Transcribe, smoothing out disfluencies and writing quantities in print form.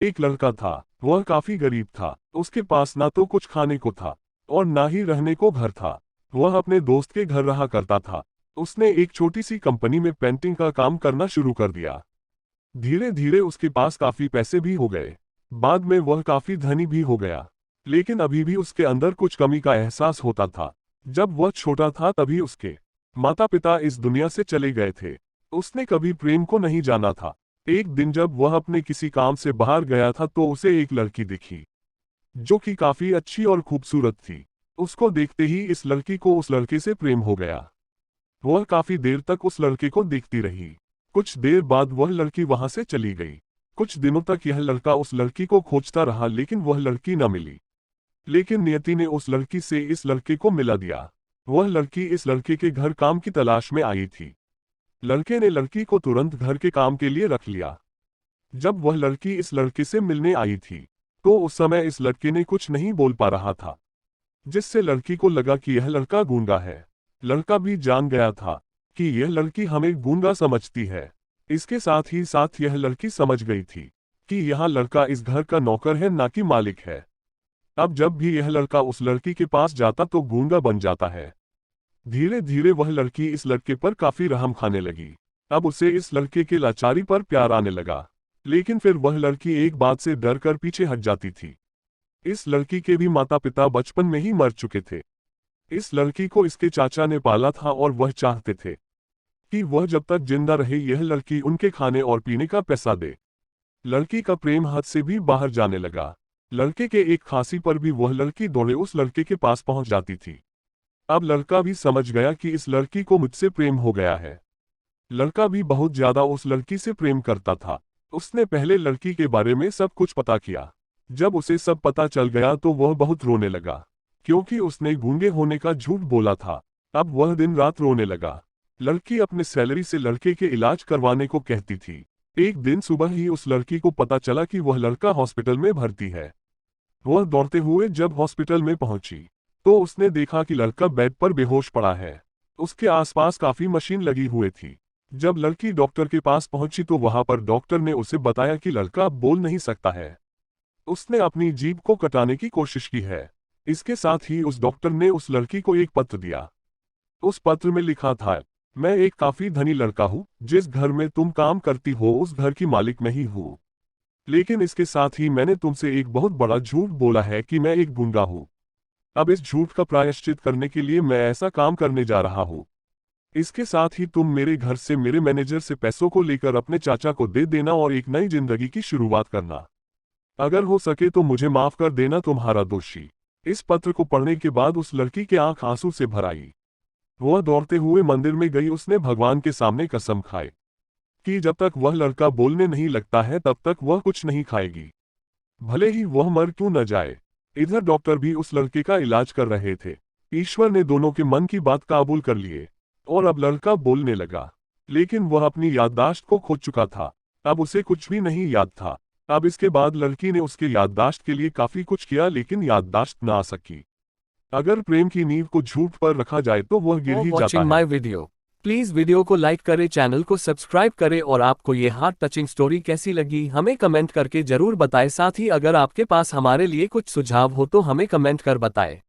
एक लड़का था। वह काफी गरीब था। उसके पास ना तो कुछ खाने को था और ना ही रहने को घर था। वह अपने दोस्त के घर रहा करता था। उसने एक छोटी सी कंपनी में पेंटिंग का काम करना शुरू कर दिया। धीरे धीरे उसके पास काफी पैसे भी हो गए। बाद में वह काफी धनी भी हो गया। लेकिन अभी भी उसके अंदर कुछ कमी का एहसास होता था। जब वह छोटा था तभी उसके माता पिता इस दुनिया से चले गए थे। उसने कभी प्रेम को नहीं जाना था। एक दिन जब वह अपने किसी काम से बाहर गया था तो उसे एक लड़की दिखी जो कि काफी अच्छी और खूबसूरत थी। उसको देखते ही इस लड़की को उस लड़के से प्रेम हो गया। वह काफी देर तक उस लड़के को देखती रही। कुछ देर बाद वह लड़की वहां से चली गई। कुछ दिनों तक यह लड़का उस लड़की को खोजता रहा लेकिन वह लड़की न मिली। लेकिन नियति ने उस लड़की से इस लड़के को मिला दिया। वह लड़की इस लड़के के घर काम की तलाश में आई थी। लड़के ने लड़की को तुरंत घर के काम के लिए रख लिया। जब वह लड़की इस लड़के से मिलने आई थी तो उस समय इस लड़के ने कुछ नहीं बोल पा रहा था, जिससे लड़की को लगा कि यह लड़का गूंगा है। लड़का भी जान गया था कि यह लड़की हमें गूंगा समझती है। इसके साथ ही साथ यह लड़की समझ गई थी कि यह लड़का इस घर का नौकर है ना कि मालिक है। अब जब भी यह लड़का उस लड़की के पास जाता तो गूंगा बन जाता है। धीरे धीरे वह लड़की इस लड़के पर काफी रहम खाने लगी। अब उसे इस लड़के के लाचारी पर प्यार आने लगा। लेकिन फिर वह लड़की एक बात से डर कर पीछे हट जाती थी। इस लड़की के भी माता पिता बचपन में ही मर चुके थे। इस लड़की को इसके चाचा ने पाला था और वह चाहते थे कि वह जब तक जिंदा रहे यह लड़की उनके खाने और पीने का पैसा दे। लड़की का प्रेम हद से भी बाहर जाने लगा। लड़के के एक खांसी पर भी वह लड़की दौड़े उस लड़के के पास पहुंच जाती थी। अब लड़का भी समझ गया कि इस लड़की को मुझसे प्रेम हो गया है। लड़का भी बहुत ज्यादा उस लड़की से प्रेम करता था। उसने पहले लड़की के बारे में सब कुछ पता किया। जब उसे सब पता चल गया तो वह बहुत रोने लगा, क्योंकि उसने गूंगे होने का झूठ बोला था। अब वह दिन रात रोने लगा। लड़की अपने सैलरी से लड़के के इलाज करवाने को कहती थी। एक दिन सुबह ही उस लड़की को पता चला कि वह लड़का हॉस्पिटल में भर्ती है। वह दौड़ते हुए जब हॉस्पिटल में पहुंची तो उसने देखा कि लड़का बेड पर बेहोश पड़ा है। उसके आसपास काफी मशीन लगी हुई थी। जब लड़की डॉक्टर के पास पहुंची तो वहां पर डॉक्टर ने उसे बताया कि लड़का अब बोल नहीं सकता है। उसने अपनी जीभ को कटाने की कोशिश की है। इसके साथ ही उस डॉक्टर ने उस लड़की को एक पत्र दिया। उस पत्र में लिखा था, मैं एक काफी धनी लड़का हूँ। जिस घर में तुम काम करती हो उस घर की मालिक मैं ही हूँ। लेकिन इसके साथ ही मैंने तुमसे एक बहुत बड़ा झूठ बोला है कि मैं एक गूंगा हूँ। अब इस झूठ का प्रायश्चित करने के लिए मैं ऐसा काम करने जा रहा हूँ। इसके साथ ही तुम मेरे घर से मेरे मैनेजर से पैसों को लेकर अपने चाचा को दे देना और एक नई जिंदगी की शुरुआत करना। अगर हो सके तो मुझे माफ कर देना, तुम्हारा दोषी। इस पत्र को पढ़ने के बाद उस लड़की की आंख आंसू से भर आई। वह दौड़ते हुए मंदिर में गई। उसने भगवान के सामने कसम खाई कि जब तक वह लड़का बोलने नहीं लगता है तब तक वह कुछ नहीं खाएगी, भले ही वह मर क्यों न जाए। इधर डॉक्टर भी उस लड़के का इलाज कर रहे थे। ईश्वर ने दोनों के मन की बात काबूल कर लिए और अब लड़का बोलने लगा। लेकिन वह अपनी याददाश्त को खो चुका था। अब उसे कुछ भी नहीं याद था। अब इसके बाद लड़की ने उसके याददाश्त के लिए काफी कुछ किया लेकिन याददाश्त ना आ सकी। अगर प्रेम की नींव को झूठ पर रखा जाए तो वह गिर ही जाता वॉचिंग है। My video. प्लीज वीडियो को लाइक करें, चैनल को सब्सक्राइब करें और आपको ये हार्ट टचिंग स्टोरी कैसी लगी हमें कमेंट करके जरूर बताएं। साथ ही अगर आपके पास हमारे लिए कुछ सुझाव हो तो हमें कमेंट कर बताएं।